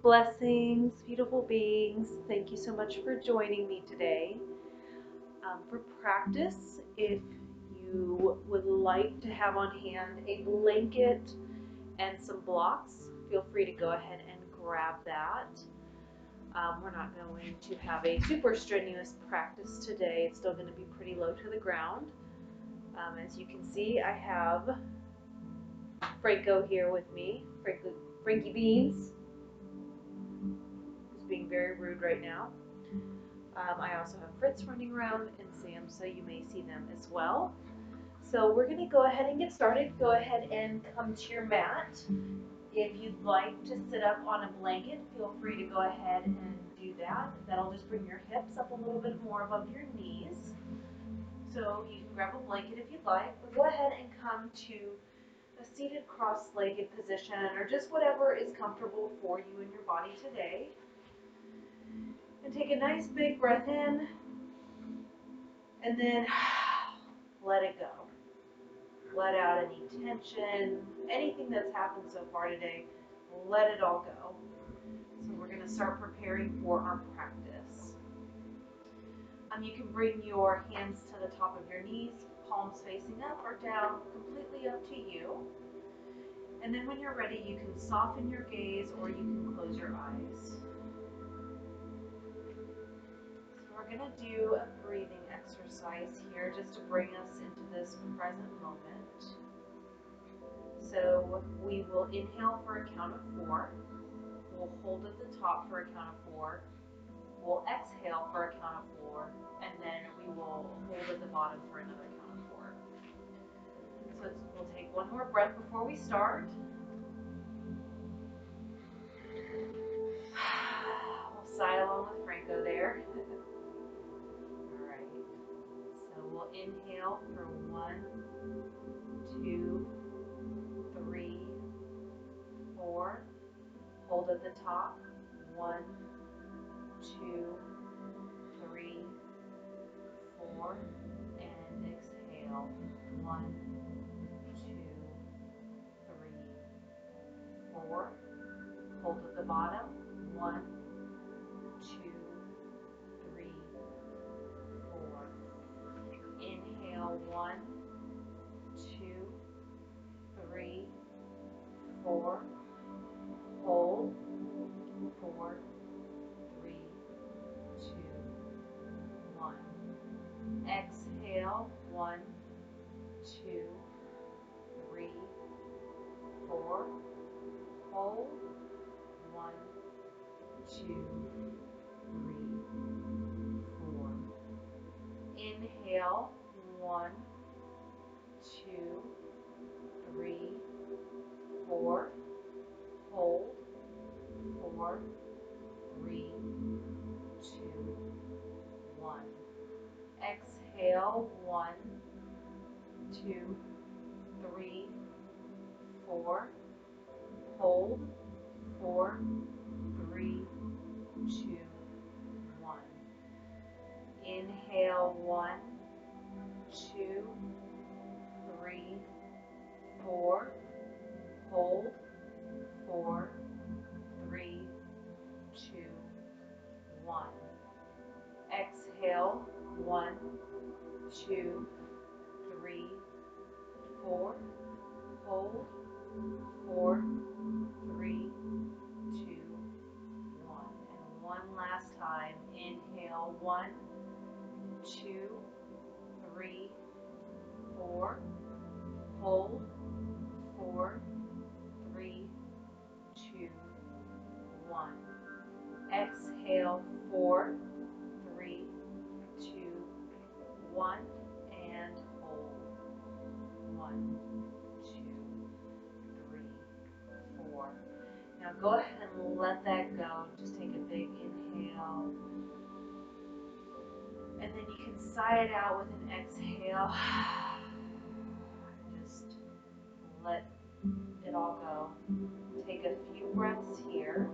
Blessings, beautiful beings. Thank you so much for joining me today. For practice, if you would like to have on hand a blanket and some blocks, feel free to go ahead and grab that. We're not going to have a super strenuous practice today. It's still going to be pretty low to the ground. As you can see, I have Franco here with me, Frankie Beans, who's being very rude right now. I also have Fritz running around and Sam, so you may see them as well. So we're going to go ahead and get started. Go ahead and come to your mat. If you'd like to sit up on a blanket, feel free to go ahead and do that. That'll just bring your hips up a little bit more above your knees. So you can grab a blanket if you'd like, but go ahead and come to a seated cross-legged position, or just whatever is comfortable for you and your body today. And take a nice big breath in, and then let it go. Let out any tension, anything that's happened so far today, let it all go. So we're going to start preparing for our practice. You can bring your hands to the top of your knees, palms facing up or down, completely up to you. And then when you're ready, you can soften your gaze or you can close your eyes. So we're going to do a breathing exercise here just to bring us into this present moment. So we will inhale for a count of 4. We'll hold at the top for a count of 4. We'll exhale for a count of 4. And then we will hold at the bottom for another count of 4. So we'll take one more breath before we start. We'll sigh along with Franco there. Alright. So we'll inhale for 1, 2, 3, 4. Hold at the top. 1, 2, 3, 4. And exhale. 1, 2, 3, 4. Hold at the bottom. 1, 2, 3, 4. Inhale. 1, 2, 3, 4. Hold. 4, 3, 2, 1. Exhale. 1, 2, 3, 4. Hold. 1, 2, 3, 4. Inhale. 1, 2, 3, 4. Hold. 4, 3, 2, 1. Exhale. 1, 2, 3, 4. Hold. 4, 3, 2, 1. Inhale. 1, 2, 3, 4. Hold. 4, 3, 2, 1. Exhale. 1, 2, 3, 4. Hold. 4, 3, 2, 1. And one last time. Inhale. 1, 2, 3, 4. Hold. 4, 3, 2, 1. Exhale. 4, 3, 2, 1. And hold. 1, 2, 3, 4. Now go ahead and let that go. Just take a big inhale. And then you can sigh it out with an exhale. Just let it all go. Take a few breaths here,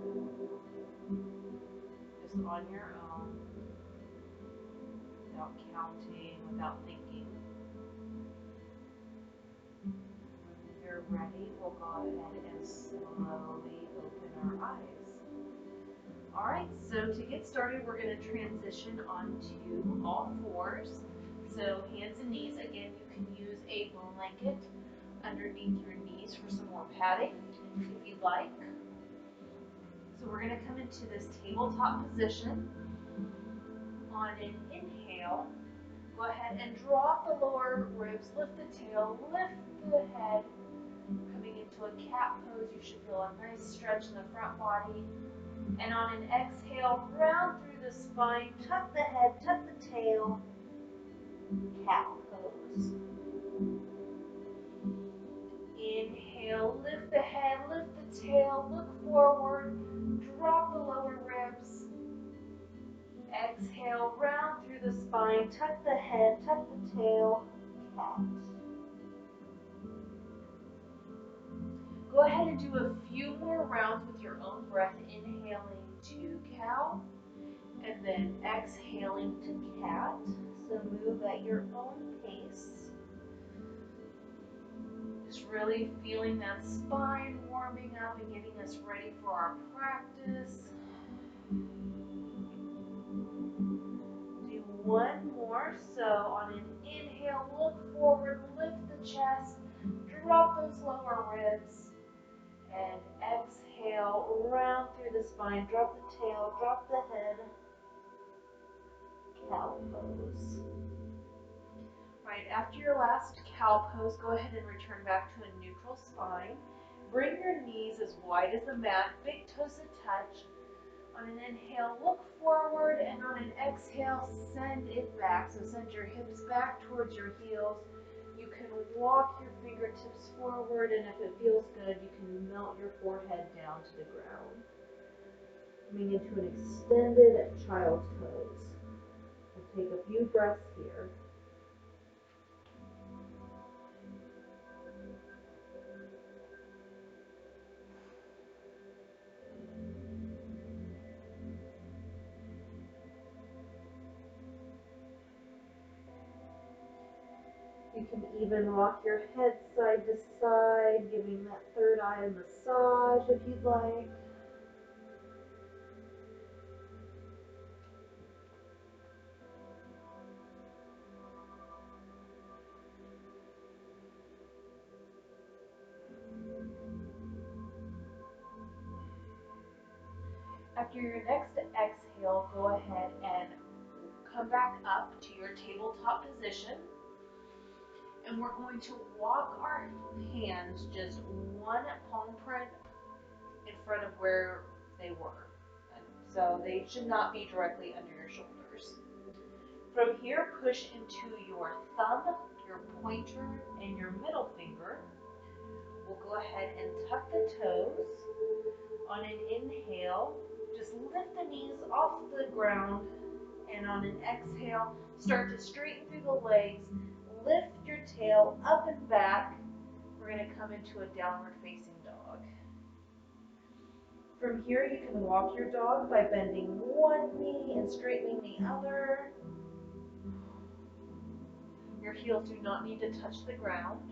just on your own, without counting, without thinking. When you're ready, we'll go ahead and slowly open our eyes. Alright, so to get started, we're going to transition onto all fours. So hands and knees, again, you can use a blanket underneath your knees for some more padding if you'd like. So we're going to come into this tabletop position. On an inhale, go ahead and drop the lower ribs, lift the tail, lift the head. Coming into a cat pose, you should feel a nice stretch in the front body. And on an exhale, round through the spine, tuck the head, tuck the tail, cat pose. Inhale, lift the head, lift the tail, look forward, drop the lower ribs. Exhale, round through the spine, tuck the head, tuck the tail, cat. Go ahead and do a few more rounds with your own breath, inhaling to cow, and then exhaling to cat. So move at your own pace. Just really feeling that spine warming up and getting us ready for our practice. Do one more. So on an inhale, look forward, lift the chest, drop those lower ribs. And exhale, round through the spine, drop the tail, drop the head, cow pose. Right, after your last cow pose, go ahead and return back to a neutral spine. Bring your knees as wide as the mat, big toes to touch. On an inhale, look forward, and on an exhale, send it back. So send your hips back towards your heels. You can walk your fingertips forward, and if it feels good, you can melt your forehead down to the ground. Coming into an extended child's pose. We'll take a few breaths here. You can even rock your head side to side, giving that third eye a massage if you'd like. After your next exhale, go ahead and come back up to your tabletop position. And we're going to walk our hands just one palm print in front of where they were. And so they should not be directly under your shoulders. From here, push into your thumb, your pointer, and your middle finger. We'll go ahead and tuck the toes. On an inhale, just lift the knees off the ground. And on an exhale, start to straighten through the legs. Lift your tail up and back. We're going to come into a downward facing dog. From here, you can walk your dog by bending one knee and straightening the other. Your heels do not need to touch the ground.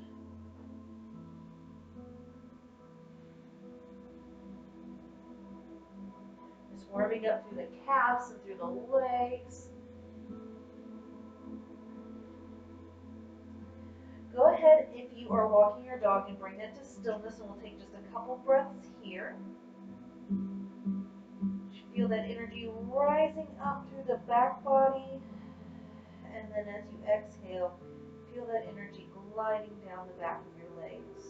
Just warming up through the calves and through the legs. Go ahead if you are walking your dog and bring it to stillness, and we'll take just a couple breaths here. Feel that energy rising up through the back body, and then as you exhale, feel that energy gliding down the back of your legs.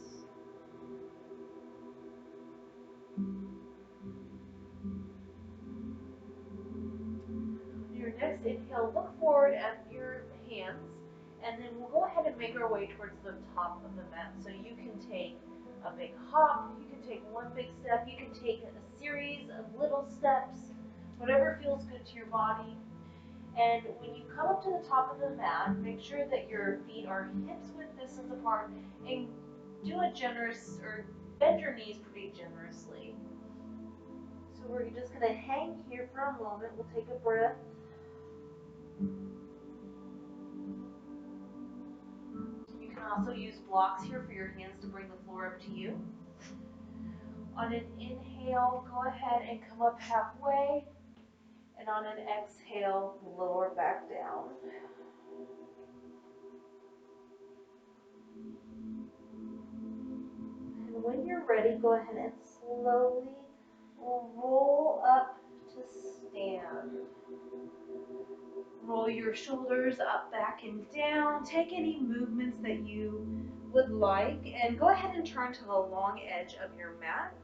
Your next inhale, look forward at your hands, and then we'll go ahead and make our way towards the top of the mat. So you can take a big hop, you can take one big step, you can take a series of little steps, whatever feels good to your body. And when you come up to the top of the mat, make sure that your feet are hips width distance apart, and do a generous, or bend your knees pretty generously. So we're just going to hang here for a moment. We'll take a breath. You can also use blocks here for your hands to bring the floor up to you. On an inhale, go ahead and come up halfway. And on an exhale, lower back down. And when you're ready, go ahead and slowly roll up to stand. Roll your shoulders up, back, and down. Take any movements that you would like, and go ahead and turn to the long edge of your mat.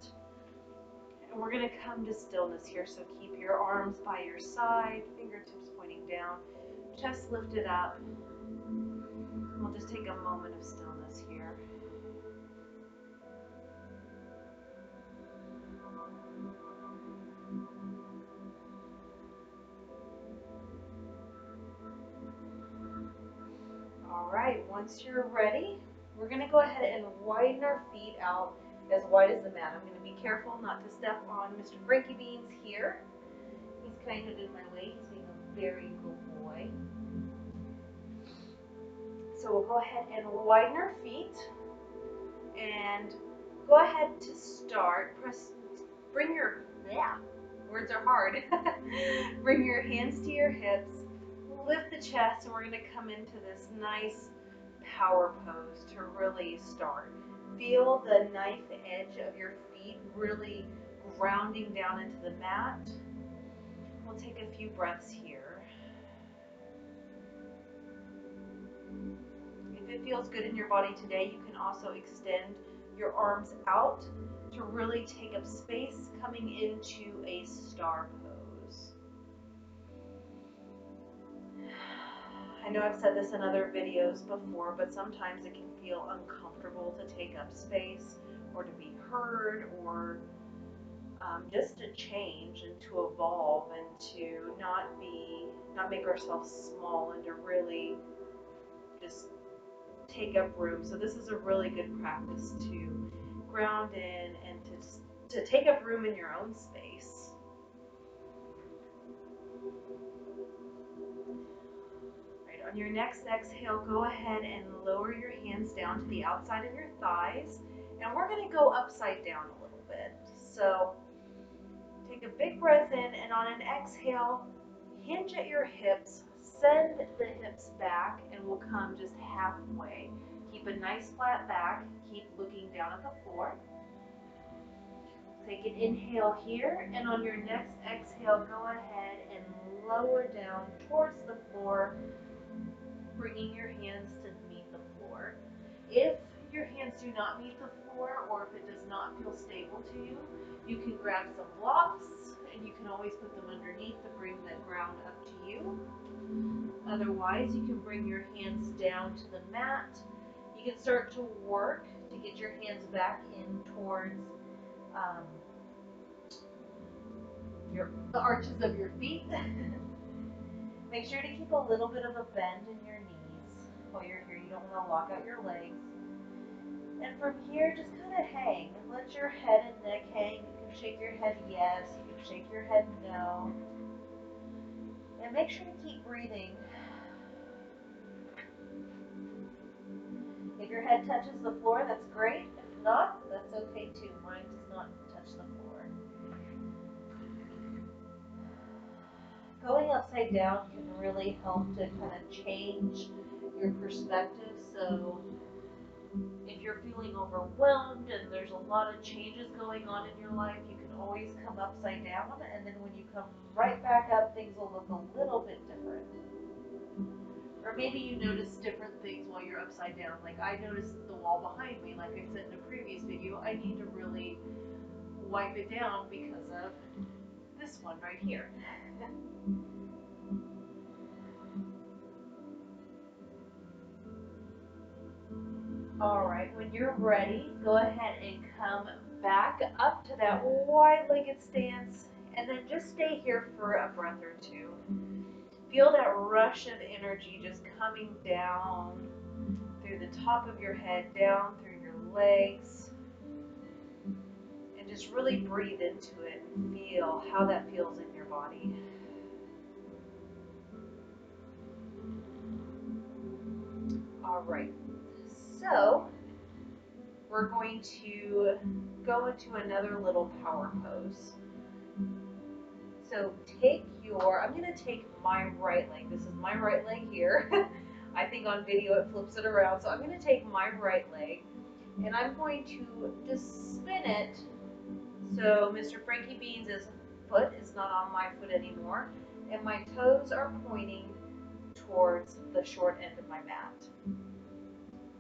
And we're going to come to stillness here, so keep your arms by your side, fingertips pointing down, chest lifted up. We'll just take a moment of stillness here. All right, once you're ready, we're going to go ahead and widen our feet out as wide as the mat. I'm going to be careful not to step on Mr. Frankie Beans here. He's kind of in my way. He's being a very good boy. So we'll go ahead and widen our feet and go ahead to start. Bring your, words are hard. Bring your hands to your hips, lift the chest, and we're going to come into this nice power pose to really start. Feel the knife edge of your feet really grounding down into the mat. We'll take a few breaths here. If it feels good in your body today, you can also extend your arms out to really take up space, coming into a star pose. I know I've said this in other videos before, but sometimes it can feel uncomfortable to take up space or to be heard, or just to change and to evolve and to not make ourselves small and to really just take up room. So this is a really good practice to ground in and to take up room in your own space. Right, on your next exhale, go ahead and lower your hands down to the outside of your thighs, and we're going to go upside down a little bit. So take a big breath in, and on an exhale, hinge at your hips, send the hips back, and we'll come just halfway. Keep a nice flat back, keep looking down at the floor. Take an inhale here, and on your next exhale, go ahead and lower down towards the floor, bringing your hands to meet the floor. If your hands do not meet the floor, or if it does not feel stable to you, you can grab some blocks, and you can always put them underneath to bring the ground up to you. Otherwise, you can bring your hands down to the mat. You can start to work to get your hands back in towards the arches of your feet. Make sure to keep a little bit of a bend in your knees while you're here. You don't want to lock out your legs. And from here, just kind of hang. Let your head and neck hang. You can shake your head yes. You can shake your head no. And make sure to keep breathing. If your head touches the floor, that's great. If not, that's okay too. Mine does not touch the floor. Going upside down can really help to kind of change your perspective. So if you're feeling overwhelmed and there's a lot of changes going on in your life, you can always come upside down, and then when you come right back up, things will look a little bit different. Or maybe you notice different things while you're upside down. Like I noticed the wall behind me, like I said in a previous video, I need to really wipe it down because of this one right here. Alright, when you're ready, go ahead and come back up to that wide-legged stance, and then just stay here for a breath or two. Feel that rush of energy just coming down through the top of your head, down through your legs, and just really breathe into it and feel how that feels in your body. Alright, so we're going to go into another little power pose. So I'm going to take my right leg. This is my right leg here. I think on video it flips it around. So I'm going to take my right leg and I'm going to just spin it so Mr. Frankie Beans' foot is not on my foot anymore and my toes are pointing towards the short end of my mat.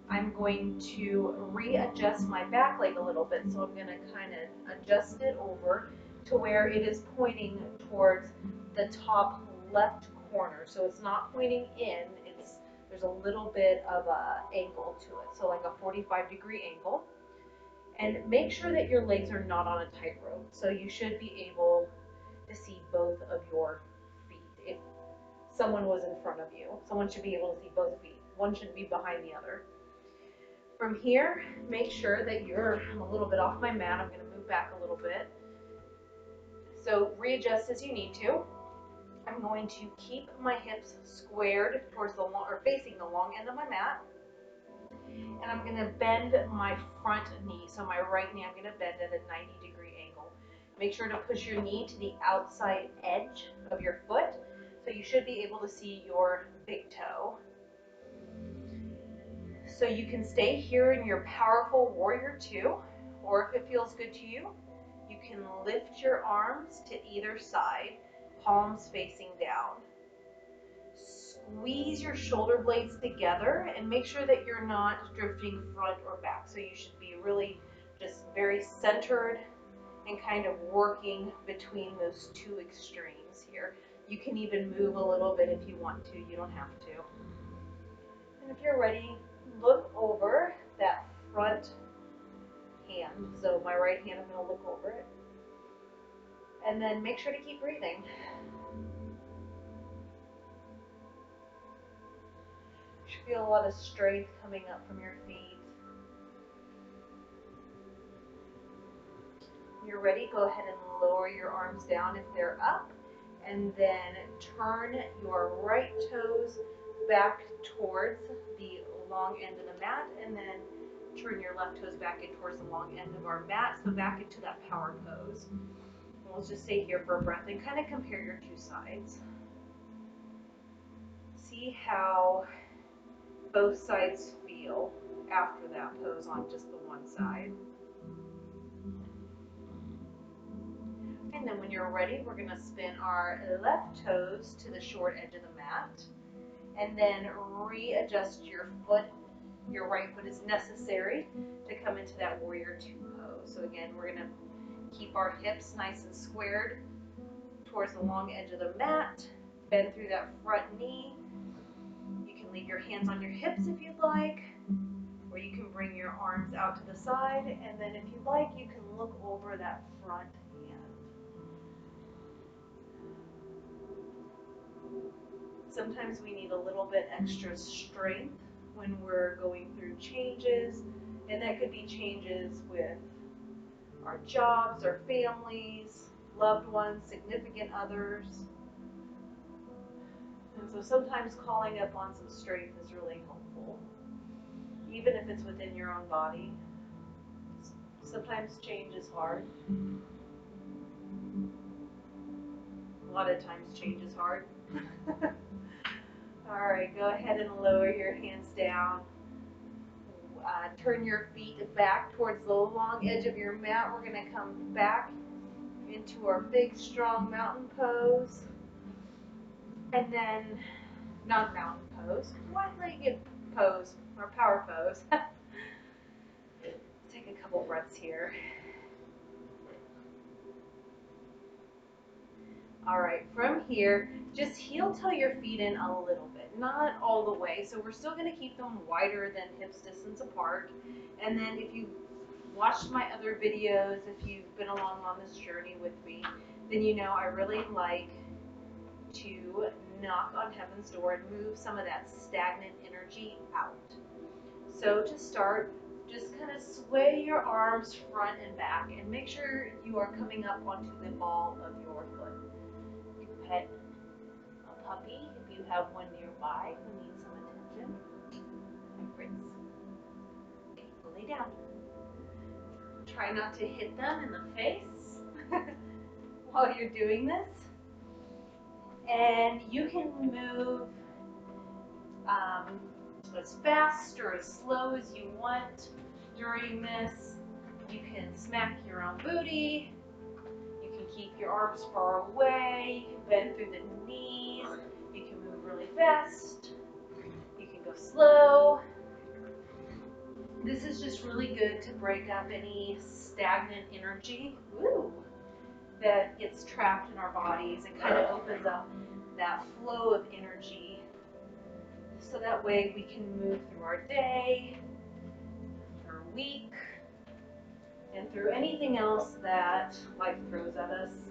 I'm going to readjust my back leg a little bit, so I'm going to kind of adjust it over to where it is pointing towards the top left corner. So it's not pointing in, there's a little bit of an angle to it, so like a 45-degree angle. And make sure that your legs are not on a tightrope, so you should be able to see both of your feet. If someone was in front of you, someone should be able to see both feet. One should be behind the other. From here, make sure that I'm a little bit off my mat. I'm going to move back a little bit. So readjust as you need to. I'm going to keep my hips squared towards facing the long end of my mat. And I'm going to bend my front knee. So my right knee, I'm going to bend at a 90-degree angle. Make sure to push your knee to the outside edge of your foot. So you should be able to see your big toe. So you can stay here in your powerful warrior two, or if it feels good to you, you can lift your arms to either side, palms facing down. Squeeze your shoulder blades together and make sure that you're not drifting front or back. So you should be really just very centered and kind of working between those two extremes here. You can even move a little bit if you want to, you don't have to. And if you're ready, look over that front hand. So my right hand, I'm going to look over it. And then make sure to keep breathing. You should feel a lot of strength coming up from your feet. When you're ready, go ahead and lower your arms down if they're up. And then turn your right toes back towards the long end of the mat, and then turn your left toes back in towards the long end of our mat, so back into that power pose. And we'll just stay here for a breath and kind of compare your two sides. See how both sides feel after that pose on just the one side. And then when you're ready, we're going to spin our left toes to the short edge of the mat. And then readjust your foot. Your right foot is necessary to come into that warrior two pose. So again, we're going to keep our hips nice and squared towards the long edge of the mat. Bend through that front knee. You can leave your hands on your hips if you'd like, or you can bring your arms out to the side. And then if you'd like, you can look over that front hand. Sometimes we need a little bit extra strength when we're going through changes, and that could be changes with our jobs, our families, loved ones, significant others. And so sometimes calling up on some strength is really helpful, even if it's within your own body. Sometimes change is hard. A lot of times change is hard. All right, go ahead and lower your hands down. Turn your feet back towards the long edge of your mat. We're going to come back into our big, strong mountain pose. And then, not mountain pose, one-legged pose, or power pose. Take a couple breaths here. All right, from here, just heel-toe your feet in a little bit, not all the way. So we're still going to keep them wider than hips distance apart. And then if you watched my other videos, if you've been along on this journey with me, then you know I really like to knock on heaven's door and move some of that stagnant energy out. So to start, just kind of sway your arms front and back and make sure you are coming up onto the ball of your foot. Pet a puppy if you have one nearby who needs some attention. Hi, Fritz. Okay, go lay down. Try not to hit them in the face while you're doing this. And you can move as fast or as slow as you want during this. You can smack your own booty. You can keep your arms far away. You can bend through the knees. You can move really fast. You can go slow. This is just really good to break up any stagnant energy that gets trapped in our bodies and kind of opens up that flow of energy. So that way we can move through our day, through our week, and through anything else that life throws at us.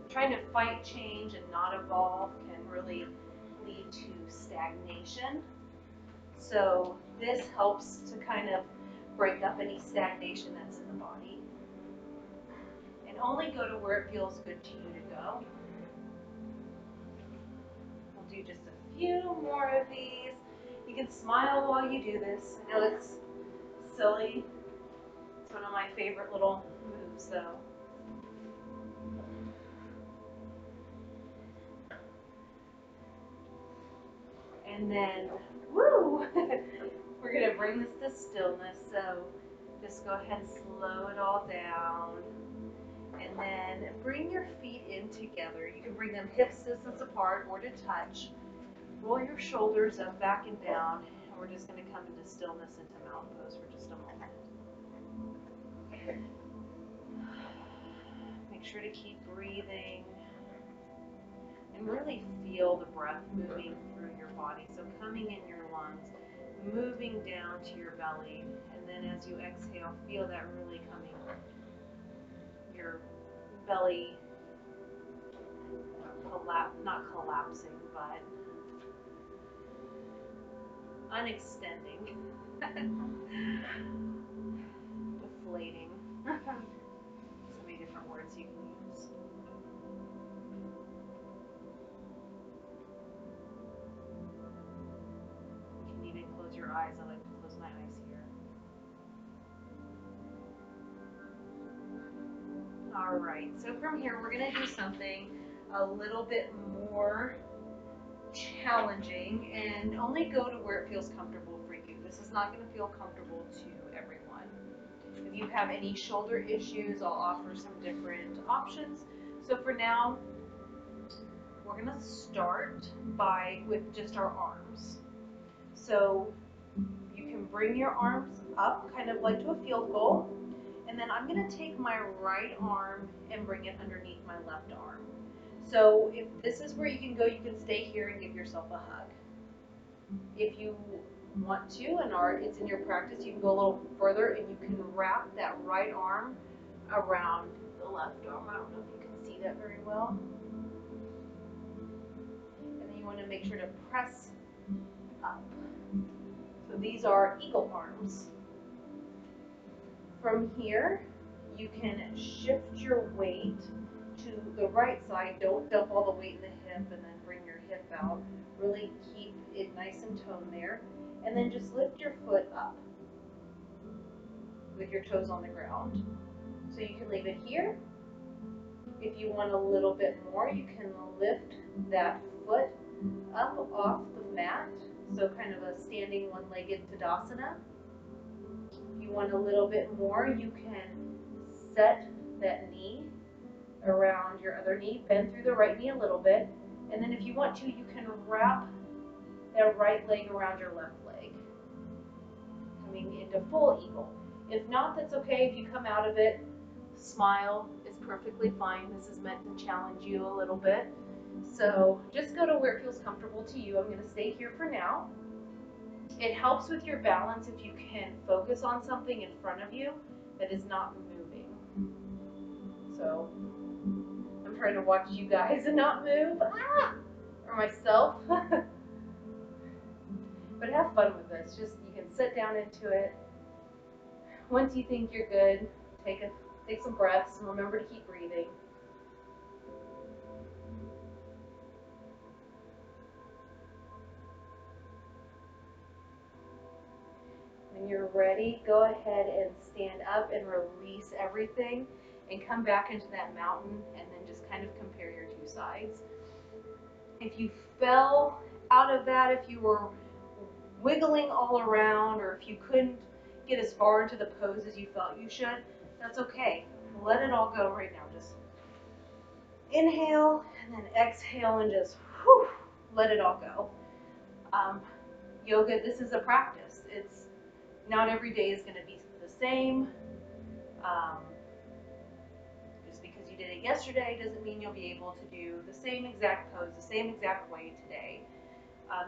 Trying to fight change and not evolve can really lead to stagnation. So this helps to kind of break up any stagnation that's in the body. And only go to where it feels good to you to go. We'll do just a few more of these. You can smile while you do this. I know it's silly. It's one of my favorite little moves though. And then, woo! We're going to bring this to stillness. So just go ahead and slow it all down. And then bring your feet in together. You can bring them hips distance apart or to touch. Roll your shoulders up, back and down. And we're just going to come into stillness into mountain pose for just a moment. Make sure to keep breathing. And really feel the breath moving through your body. So coming in your lungs, moving down to your belly. And then as you exhale, feel that really coming. Your belly not collapsing, but unextending. Deflating. So many different words you can use. You can even close your eyes. I like to close my eyes here. Alright, so from here we're going to do something a little bit more challenging and only go to where it feels comfortable for you. This is not going to feel comfortable to everyone. If you have any shoulder issues, I'll offer some different options. So for now, we're going to start with just our arms. So you can bring your arms up kind of like to a field goal. And then I'm going to take my right arm and bring it underneath my left arm. So if this is where you can go, you can stay here and give yourself a hug. If you want to and it's in your practice, you can go a little further and you can wrap that right arm around the left arm. I don't know if you can see that very well. And then you want to make sure to press up. So these are eagle arms. From here, you can shift your weight to the right side. Don't dump all the weight in the hip and then bring your hip out. Really keep it nice and toned there. And then just lift your foot up with your toes on the ground. So you can leave it here. If you want a little bit more, you can lift that foot up off the mat. So kind of a standing one-legged Tadasana. If you want a little bit more, you can set that knee around your other knee, bend through the right knee a little bit, and then if you want to, you can wrap that right leg around your left leg, coming into full eagle. If not, that's okay. If you come out of it, smile is perfectly fine. This is meant to challenge you a little bit. So just go to where it feels comfortable to you. I'm going to stay here for now. It helps with your balance if you can focus on something in front of you that is not moving. So I'm trying to watch you guys and not move, or myself. But have fun with this. Just you can sit down into it. Once you think you're good, take some breaths and remember to keep breathing. When you're ready, go ahead and stand up and release everything and come back into that mountain, and then just kind of compare your two sides. If you fell out of that, if you were wiggling all around, or if you couldn't get as far into the pose as you felt you should, that's okay. Let it all go right now. Just inhale and then exhale and just whew, let it all go. Yoga, this is a practice. It's not every day is going to be the same. Just because you did it yesterday doesn't mean you'll be able to do the same exact pose, the same exact way today.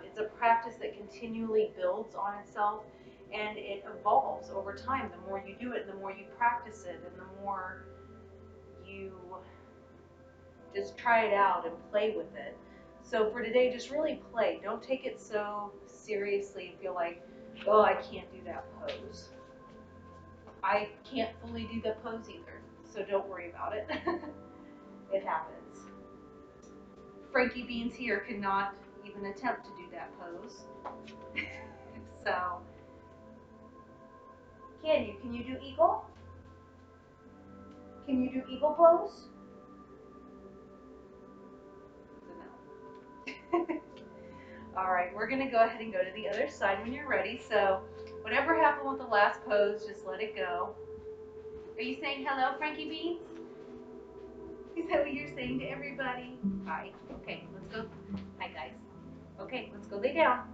It's a practice that continually builds on itself, and it evolves over time. The more you do it, the more you practice it, and the more you just try it out and play with it. So for today, just really play. Don't take it so seriously and feel like, oh, I can't do that pose. I can't fully do that pose either, so don't worry about it. It happens. Frankie Beans here cannot even attempt to do that pose. So, can you? Can you do eagle? Can you do eagle pose? No. All right, we're gonna go ahead and go to the other side when you're ready. So, whatever happened with the last pose, just let it go. Are you saying hello, Frankie Beans? Is that what you're saying to everybody? Hi. Okay, let's go. Hi, guys. Okay, let's go lay down.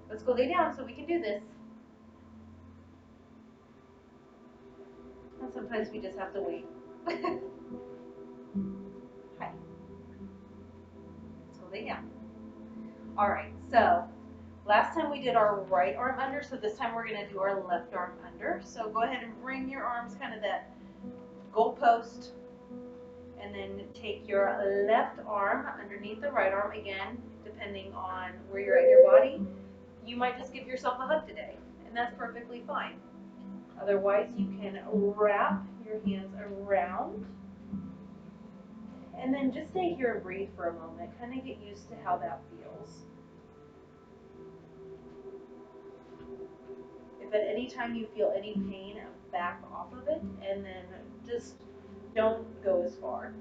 Let's go lay down so we can do this. And sometimes we just have to wait. Hi. Let's go lay down. All right, so last time we did our right arm under, so this time we're going to do our left arm under. So go ahead and bring your arms kind of that goalpost, and then take your left arm underneath the right arm again, depending on where you're at in your body. You might just give yourself a hug today, and that's perfectly fine. Otherwise, you can wrap your hands around, and then just stay here and breathe for a moment. Kind of get used to how that feels. If at any time you feel any pain, back off of it, and then just don't go as far.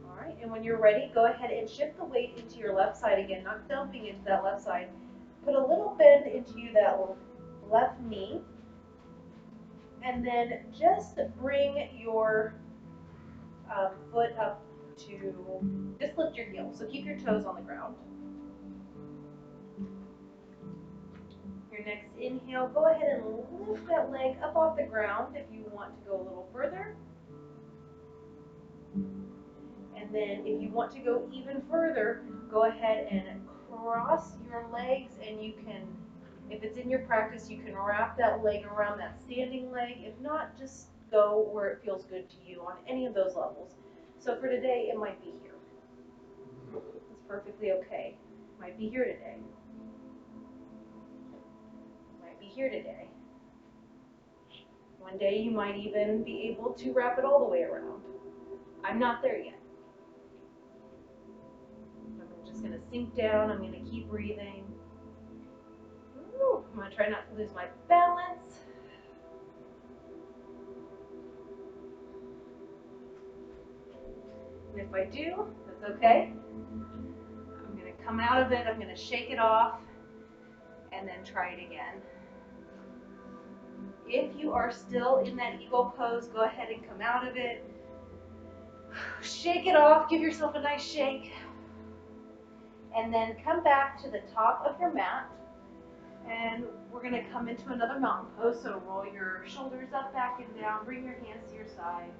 All right, and when you're ready, go ahead and shift the weight into your left side again, not dumping into that left side. Put a little bend into that left knee, and then just bring your foot up to, just lift your heel, so keep your toes on the ground. Your next inhale, go ahead and lift that leg up off the ground if you want to go a little further. And then if you want to go even further, go ahead and cross your legs, and you can, if it's in your practice, you can wrap that leg around that standing leg. If not, just go where it feels good to you on any of those levels. So for today, it might be here. It's perfectly okay. It might be here today. It might be here today. One day you might even be able to wrap it all the way around. I'm not there yet. I'm just going to sink down. I'm going to keep breathing. Ooh, I'm going to try not to lose my balance. And if I do, that's okay. I'm going to come out of it. I'm going to shake it off and then try it again. If you are still in that eagle pose, go ahead and come out of it. Shake it off. Give yourself a nice shake. And then come back to the top of your mat. And we're going to come into another mountain pose. So roll your shoulders up, back, and down. Bring your hands to your side.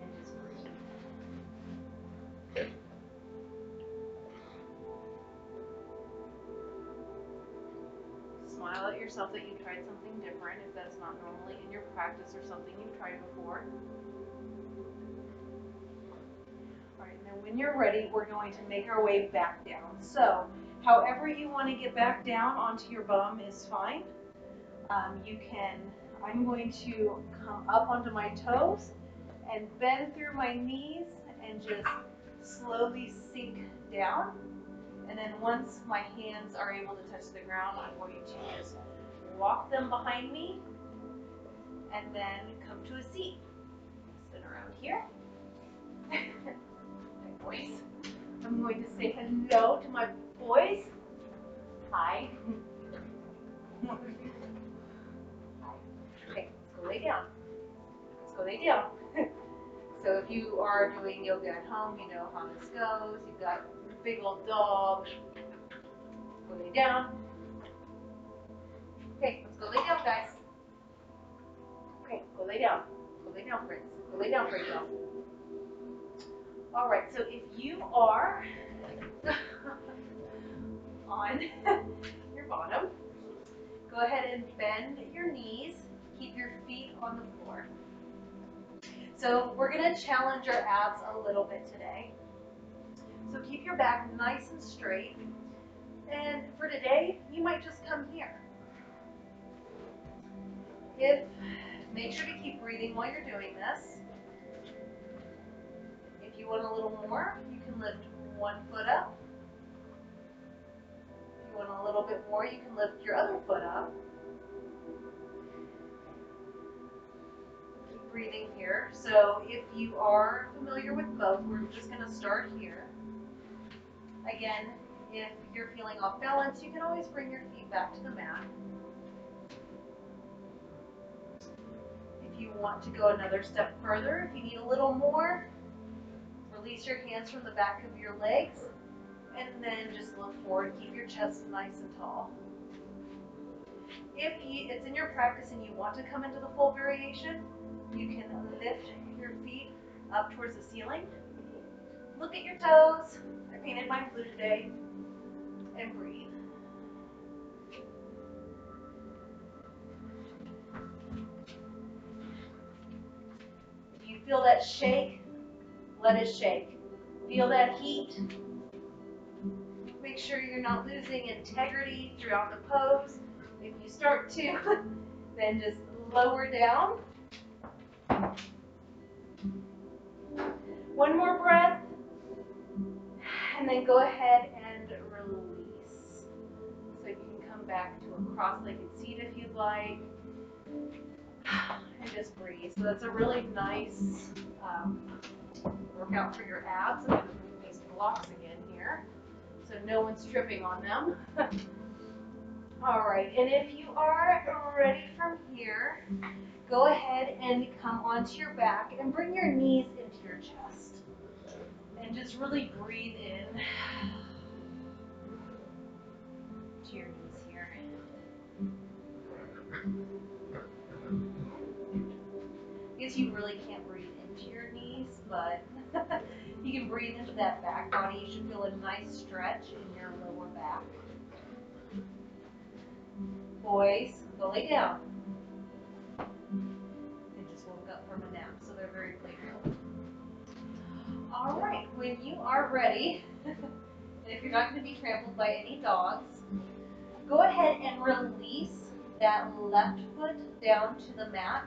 And just breathe. Smile at yourself that you tried something different if that's not normally in your practice or something you've tried before. All right, and then when you're ready, we're going to make our way back down. So however you want to get back down onto your bum is fine. I'm going to come up onto my toes and bend through my knees and just slowly sink down. And then once my hands are able to touch the ground, I'm going to just walk them behind me, and then come to a seat. Spin around here. My boys. I'm going to say hello to my boys. Hi. Hi. Okay, let's go lay down. Let's go lay down. So if you are doing yoga at home, you know how this goes. You've got your big old dog. Go lay down. Okay, let's go lay down, guys. Okay, go lay down. Go lay down, Fritz. Go lay down, Franco. All right, so if you are on your bottom, go ahead and bend your knees. Keep your feet on the floor. So we're going to challenge our abs a little bit today. So keep your back nice and straight. And for today, you might just come here. Make sure to keep breathing while you're doing this. If you want a little more, you can lift one foot up. If you want a little bit more, you can lift your other foot up. Keep breathing here. So if you are familiar with both, we're just going to start here. Again, if you're feeling off balance, you can always bring your feet back to the mat. If you want to go another step further, if you need a little more, release your hands from the back of your legs, and then just look forward. Keep your chest nice and tall. If it's in your practice and you want to come into the full variation, you can lift your feet up towards the ceiling. Look at your toes. I painted mine blue today. And breathe. If you feel that shake, let it shake. Feel that heat. Make sure you're not losing integrity throughout the pose. If you start to, then just lower down. One more breath. And then go ahead and release. So you can come back to a cross-legged seat if you'd like. And just breathe. So that's a really nice workout for your abs. I'm going to move these blocks again here so no one's tripping on them. All right, and if you are ready from here, go ahead and come onto your back and bring your knees into your chest. And just really breathe in to your knees here. I guess you really can't breathe into your knees, but you can breathe into that back body. You should feel a nice stretch in your lower back. Boys, go lay down. They just woke up from a nap, so they're very playful. All right, when you are ready, and if you're not going to be trampled by any dogs, go ahead and release that left foot down to the mat.